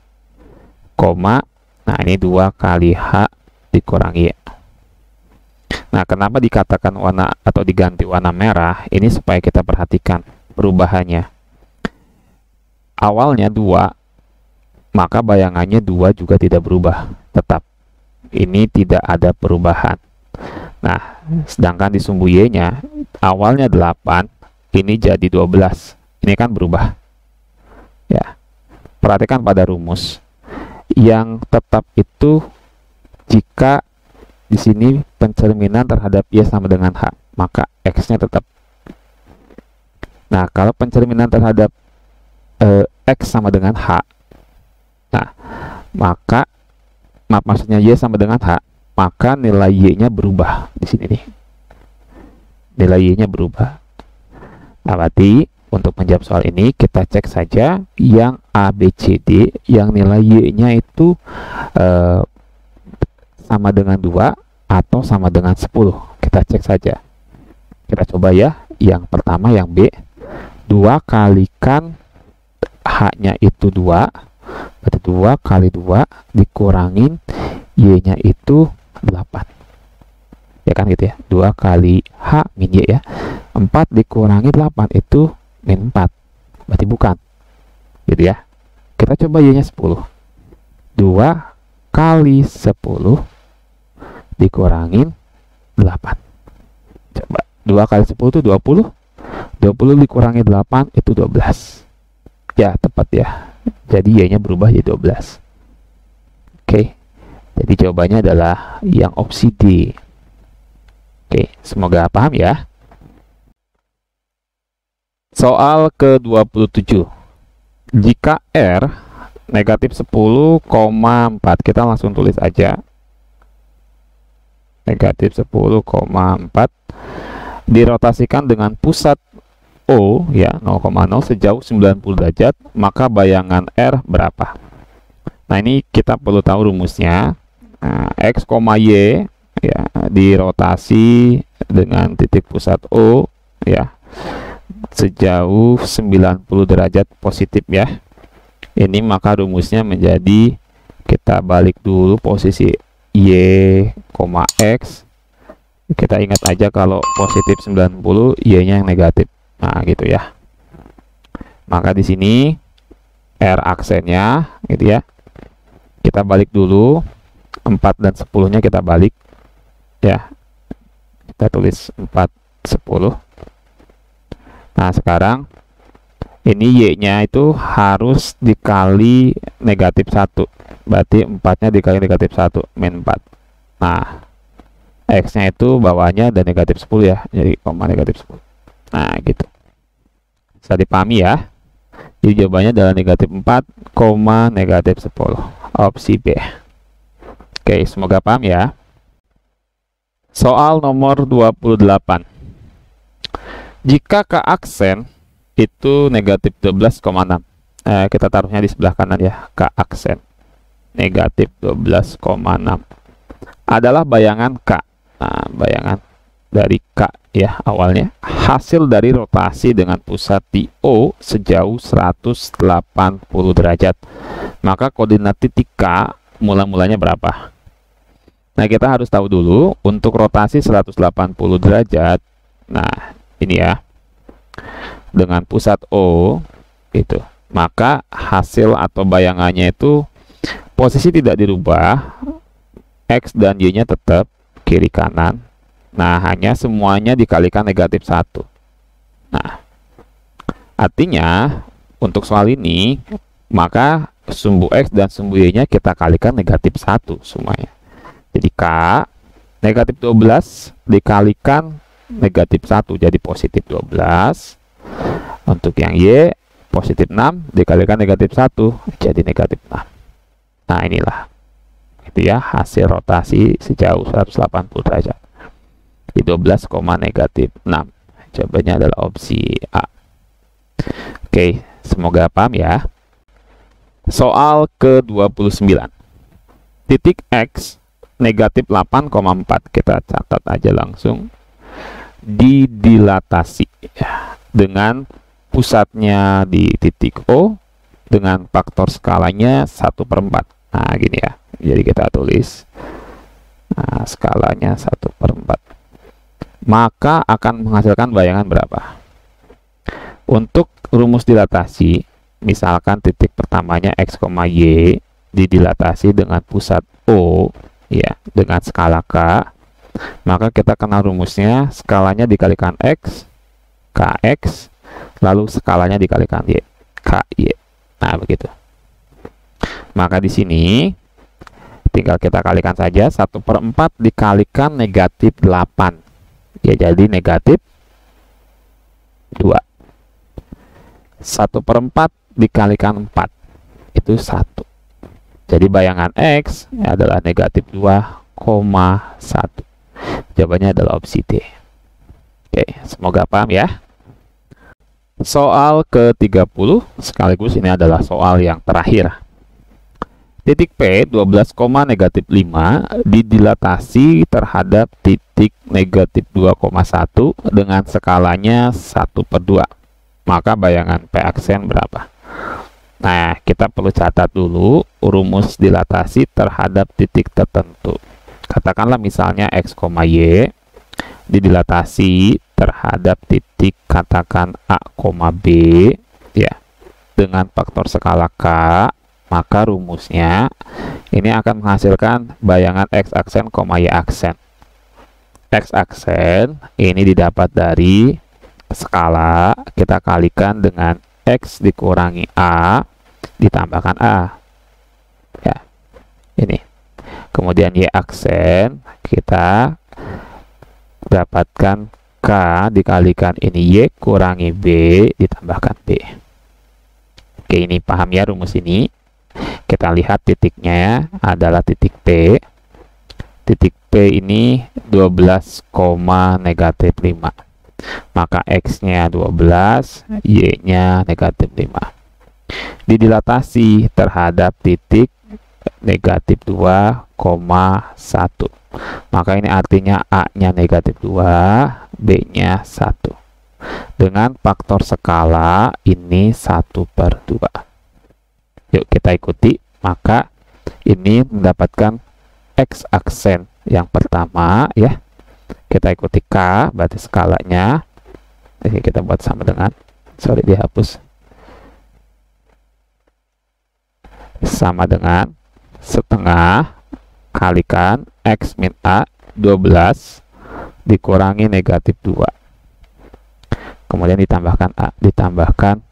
koma, nah ini 2 kali H dikurangi Y. Nah, kenapa dikatakan warna atau diganti warna merah? Ini supaya kita perhatikan perubahannya. Awalnya 2, maka bayangannya 2 juga tidak berubah, tetap. Ini tidak ada perubahan. Nah, sedangkan di sumbu Y-nya, awalnya 8, ini jadi 12. Ini kan berubah. Ya, perhatikan pada rumus yang tetap itu jika di sini pencerminan terhadap Y sama dengan H, maka X-nya tetap. Nah, kalau pencerminan terhadap X sama dengan H, nah, maka maksudnya Y sama dengan H, maka nilai Y-nya berubah di sini nih. Nilai Y-nya berubah. Nah, berarti untuk menjawab soal ini, kita cek saja yang A, B, C, D, yang nilai Y-nya itu sama dengan 2 atau sama dengan 10. Kita cek saja. Kita coba ya. Yang pertama, yang B. 2 kalikan H-nya itu 2. Berarti 2 kali 2 dikurangin Y-nya itu 8. Ya kan gitu ya. 2 kali H min Y ya. 4 dikurangi 8 itu min 4, berarti bukan gitu ya. Kita coba Y-nya 10. 2 kali 10 dikurangin 8. Coba 2 kali 10 itu 20. 20 dikurangi 8 itu 12. Ya, tepat ya. Jadi Y-nya berubah jadi 12. Oke. Jadi jawabannya adalah yang opsi D. Oke, semoga paham ya. Soal ke-27. Jika R negatif 10,4, kita langsung tulis aja. Negatif 10,4 dirotasikan dengan pusat O ya 0,0 sejauh 90 derajat, maka bayangan R berapa? Nah, ini kita perlu tahu rumusnya. Nah, X, Y ya dirotasi dengan titik pusat O ya sejauh 90 derajat positif ya. Ini maka rumusnya menjadi, kita balik dulu posisi Y, X. Kita ingat aja kalau positif 90, Y-nya yang negatif. Nah, gitu ya. Maka di sini R aksennya gitu ya. Kita balik dulu 4 dan 10-nya kita balik ya. Kita tulis 4, 10. Nah, sekarang Ini Y-nya itu harus dikali negatif 1. Berarti 4-nya dikali negatif 1, min 4. Nah, X-nya itu bawahnya dan negatif 10 ya. Jadi koma negatif 10. Nah, gitu. Bisa dipahami ya. Jadi jawabannya adalah negatif 4, negatif 10. Opsi B. Oke, semoga paham ya. Soal nomor 28. Jika K aksen itu negatif 12,6. Kita taruhnya di sebelah kanan ya. K aksen negatif 12,6 adalah bayangan K. Nah, bayangan dari K ya awalnya. Hasil dari rotasi dengan pusat di O sejauh 180 derajat. Maka koordinat titik K mula-mulanya berapa? Nah, kita harus tahu dulu untuk rotasi 180 derajat. Nah, ini ya. Dengan pusat O itu, maka hasil atau bayangannya itu posisi tidak dirubah, X dan Y-nya tetap kiri kanan. Nah, hanya semuanya dikalikan negatif 1. Nah, artinya untuk soal ini maka sumbu X dan sumbu Y-nya kita kalikan negatif 1 semuanya. Jadi K negatif 12 dikalikan negatif 1 jadi positif 12. Untuk yang Y positif 6 dikalikan negatif 1 jadi negatif 6. Nah, inilah itu ya hasil rotasi sejauh 180 derajat di 12, negatif 6. Jawabannya adalah opsi A. Oke, semoga paham ya. Soal ke-29. Titik X negatif 8,4. Kita catat aja langsung. Didilatasi ya, dengan pusatnya di titik O dengan faktor skalanya 1/4. Nah, gini ya. Jadi kita tulis skalanya 1/4. Maka akan menghasilkan bayangan berapa? Untuk rumus dilatasi, misalkan titik pertamanya X, Y didilatasi dengan pusat O ya dengan skala K, maka kita kenal rumusnya, skalanya dikalikan X, KX, lalu skalanya dikalikan Y, KY. Nah, begitu. Maka di sini tinggal kita kalikan saja, 1/4 dikalikan negatif 8. Ya, jadi negatif 2. 1/4 dikalikan 4. Itu 1. Jadi bayangan X adalah negatif 2,1. Jawabannya adalah opsi D. Oke, semoga paham ya. Soal ke-30 sekaligus ini adalah soal yang terakhir. Titik P 12, negatif 5 didilatasi terhadap titik negatif 2,1 dengan skalanya 1/2. Maka bayangan P aksen berapa? Nah, kita perlu catat dulu rumus dilatasi terhadap titik tertentu. Katakanlah misalnya X, Y didilatasi terhadap titik katakan A, B ya dengan faktor skala K, maka rumusnya ini akan menghasilkan bayangan X aksen, Y aksen. X aksen ini didapat dari skala kita kalikan dengan X dikurangi A ditambahkan A ya ini. Kemudian Y aksen kita dapatkan K dikalikan ini Y kurangi B ditambahkan B. Oke, ini paham ya rumus ini. Kita lihat titiknya adalah titik P. Titik P ini 12, negatif 5. Maka X-nya 12, Y-nya negatif 5. Didilatasi terhadap titik negatif 2,1. Maka ini artinya A-nya negatif 2, B-nya 1. Dengan faktor skala ini 1/2. Yuk kita ikuti. Maka ini mendapatkan X aksen yang pertama ya. Kita ikuti K, berarti skalanya. Ini kita buat sama dengan, sorry dihapus. Sama dengan setengah kalikan X min A 12 dikurangi negatif 2. Kemudian ditambahkan A, ditambahkan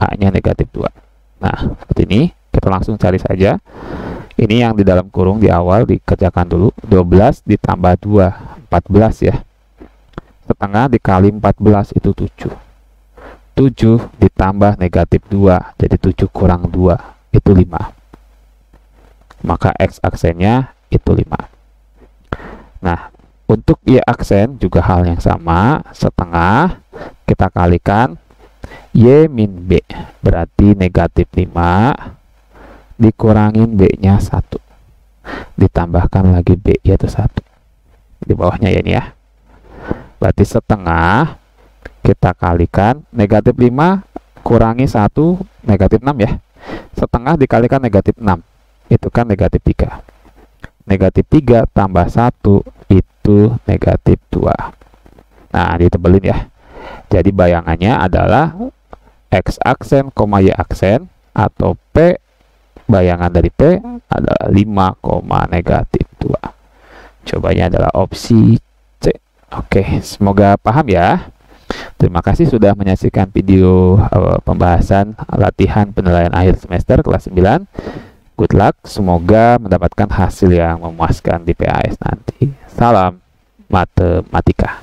A-nya negatif 2. Nah, seperti ini. Kita langsung cari saja. Ini yang di dalam kurung di awal dikerjakan dulu. 12 ditambah 2, 14 ya. Setengah dikali 14 itu 7. 7 ditambah negatif 2, jadi 7 kurang 2, itu 5. Maka X aksennya itu 5. Nah, untuk Y aksen juga hal yang sama. Setengah kita kalikan Y min B, berarti negatif 5 dikurangin B-nya 1. Ditambahkan lagi B, yaitu 1. Di bawahnya ya ini ya. Berarti setengah kita kalikan negatif 5 kurangi 1, negatif 6 ya. Setengah dikalikan negatif 6, itu kan negatif 3. Negatif 3 tambah 1 itu negatif 2. Nah, ditebelin ya. Jadi bayangannya adalah X aksen, Y aksen, atau P, bayangan dari P adalah 5, negatif 2. Cobanya adalah opsi C. Oke, semoga paham ya. Terima kasih sudah menyaksikan video pembahasan latihan penilaian akhir semester kelas 9. Good luck, semoga mendapatkan hasil yang memuaskan di PAS nanti. Salam matematika.